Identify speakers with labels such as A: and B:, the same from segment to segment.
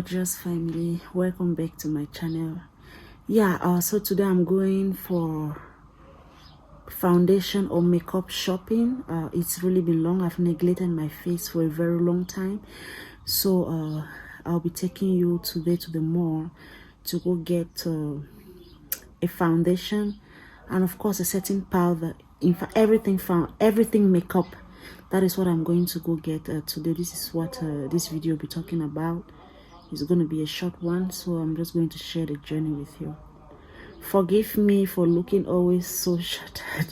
A: gorgeous family, welcome back to my channel. So today I'm going for foundation or makeup shopping. It's really been long. I've neglected my face for a very long time, so I'll be taking you today to the mall to go get a foundation and of course a setting powder. In fact, everything makeup. That is what I'm going to go get today. This is what this video will be talking about. It's going to be a short one, so I'm just going to share the journey with you. Forgive me for looking always so shattered.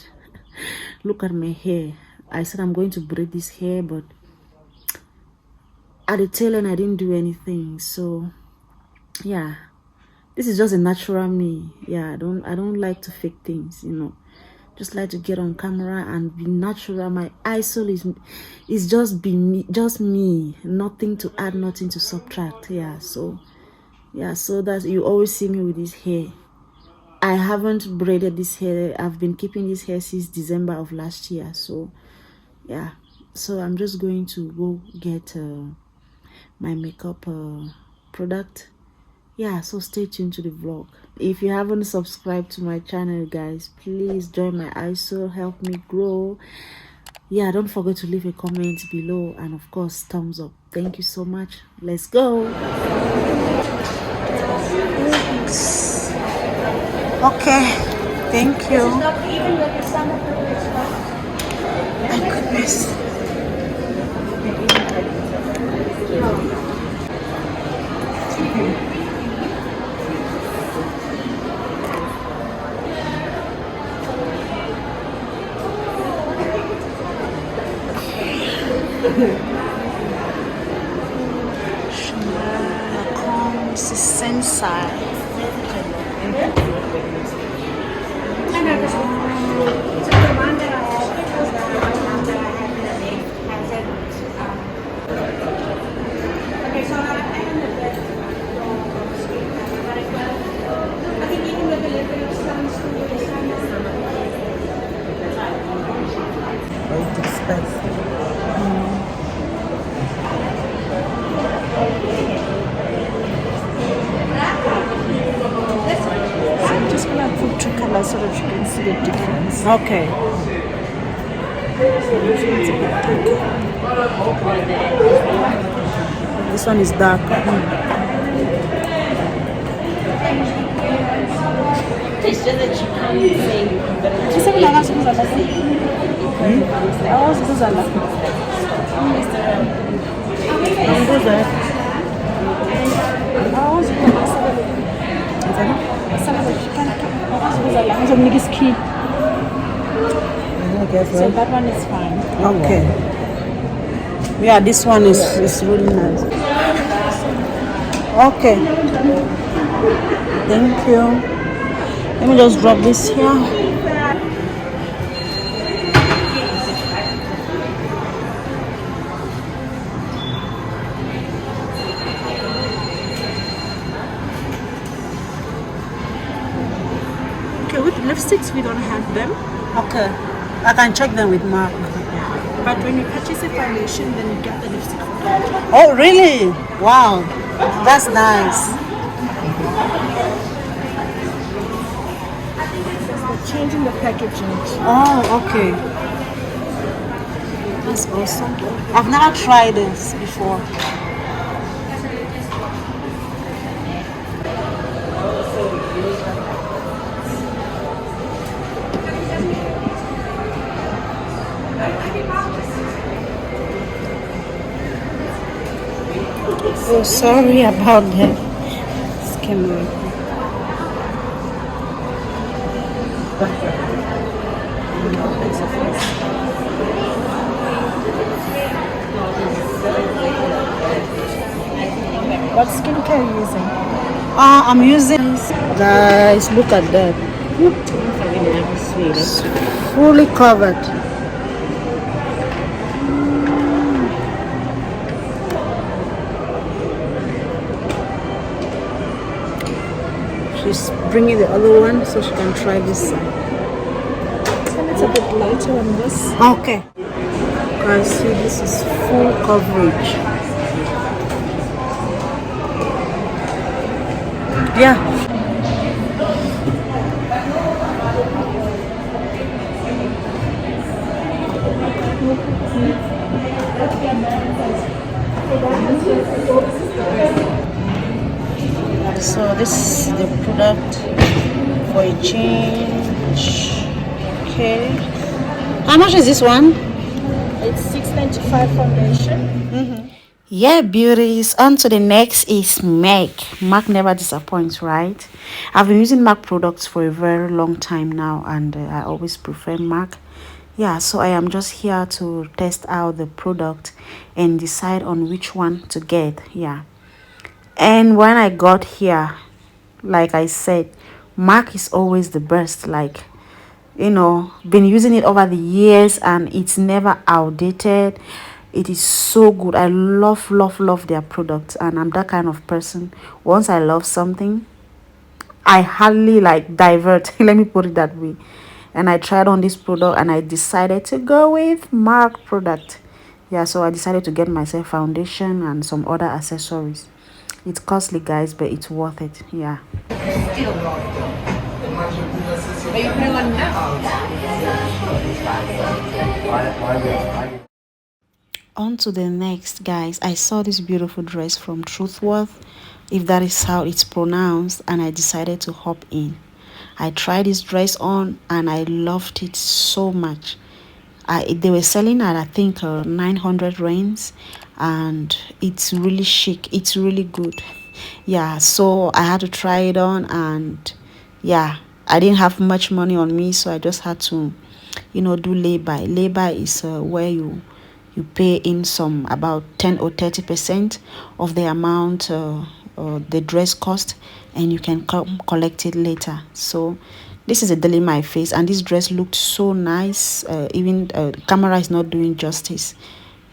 A: Look at my hair. I said I'm going to braid this hair, but at the tail end I didn't do anything. So yeah, this is just a natural me. I don't like to fake things, you know. Just like to get on camera and be natural. My ISO is just me, nothing to add, nothing to subtract. So that you always see me with this hair. I haven't braided this hair. I've been keeping this hair since December of last year. So I'm just going to go get my makeup product. So stay tuned to the vlog. If you haven't subscribed to my channel, guys, please join my ISO, help me grow. Don't forget to leave a comment below and of course thumbs up. Thank you so much. Let's go. Okay, thank you. My goodness.
B: So that you can see the difference.
A: Okay. This one is dark.
B: It's just that you can't say you can better. She said, "I was going to so that one is fine.
A: Okay. This one is really nice. Okay. Thank you. Let me just drop this here.
B: Okay, with lipsticks we don't have them.
A: Okay. I can check them with Mark.
B: But when you purchase a foundation, then you get the lipstick for that.
A: Oh, really? Wow. That's nice.
B: They're changing the packaging.
A: Oh, okay. That's awesome. I've never tried this before. Oh, sorry about that. This camera.
B: What skincare are you using?
A: I'm using. Guys, look at that. It's fully covered. She's bringing the other one so she can try this side.
B: And it's a bit lighter on this.
A: Okay. Guys, see, this is full coverage. Yeah. So this is the product for a change. Okay. How much is this one?
B: It's 695 foundation.
A: Yeah, beauties. On to the next is Mac. Mac never disappoints, right? I've been using Mac products for a very long time now, and I always prefer Mac. Yeah, so I am just here to test out the product and decide on which one to get. Yeah. And when I got here, like I said, Mac is always the best. Like, been using it over the years and it's never outdated. It is so good. I love their products, and I'm that kind of person. Once I love something, I hardly like divert. Let me put it that way. And I tried on this product and I decided to go with Mac product. Yeah, so I decided to get myself foundation and some other accessories. It's costly, guys, but it's worth it. Yeah.
B: Are you putting on now?
A: On to the next, guys. I saw this beautiful dress from Truthworth, if that is how it's pronounced, and I decided to hop in. I tried this dress on and I loved it so much. They were selling at, I think, 900 rands, and it's really chic. It's really good. Yeah, so I had to try it on, and yeah, I didn't have much money on me, so I just had to, do lay-by. Lay-by is where you pay in some about 10 or 30% of the amount the dress cost, and you can come collect it later. So this is a daily my face, and this dress looked so nice. Even the camera is not doing justice.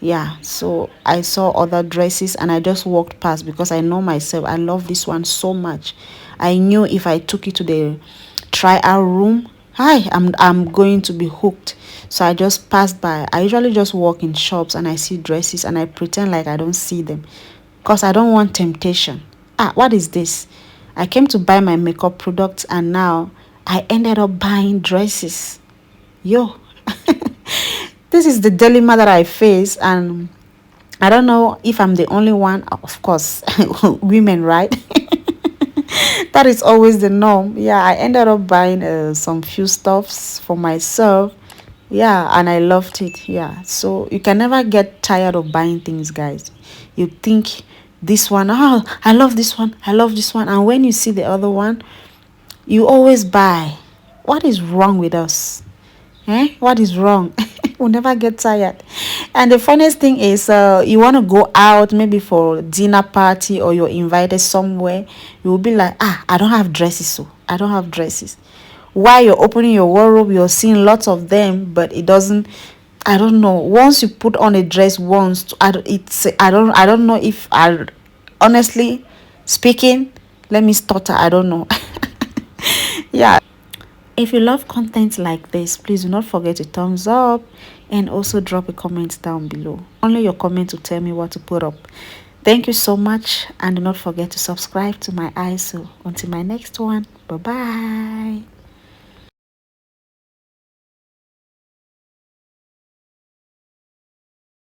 A: Yeah, so I saw other dresses and I just walked past because I know myself, I love this one so much. I knew if I took it to the trial room, hi, I'm going to be hooked. So I just passed by. I usually just walk in shops and I see dresses and I pretend like I don't see them because I don't want temptation. What is this? I came to buy my makeup products and now I ended up buying dresses. Yo. This is the dilemma that I face, and I don't know if I'm the only one. Of course, women, right? That is always the norm. Yeah, I ended up buying some few stuffs for myself. Yeah, and I loved it. Yeah, so you can never get tired of buying things, guys. You think this one, oh, I love this one, I love this one, and when you see the other one, you always buy. What is wrong with us? What is wrong? We'll never get tired. And the funniest thing is, you want to go out maybe for dinner party or you're invited somewhere, you will be like, I don't have dresses, so I don't have dresses. While you're opening your wardrobe, you're seeing lots of them, but it doesn't. I don't know. Once you put on a dress once, I don't know if I, honestly speaking, let me stutter. I don't know. Yeah. If you love content like this, please do not forget to thumbs up and also drop a comment down below. Only your comment will tell me what to put up. Thank you so much, and do not forget to subscribe to my eyes. So until my next one, bye bye.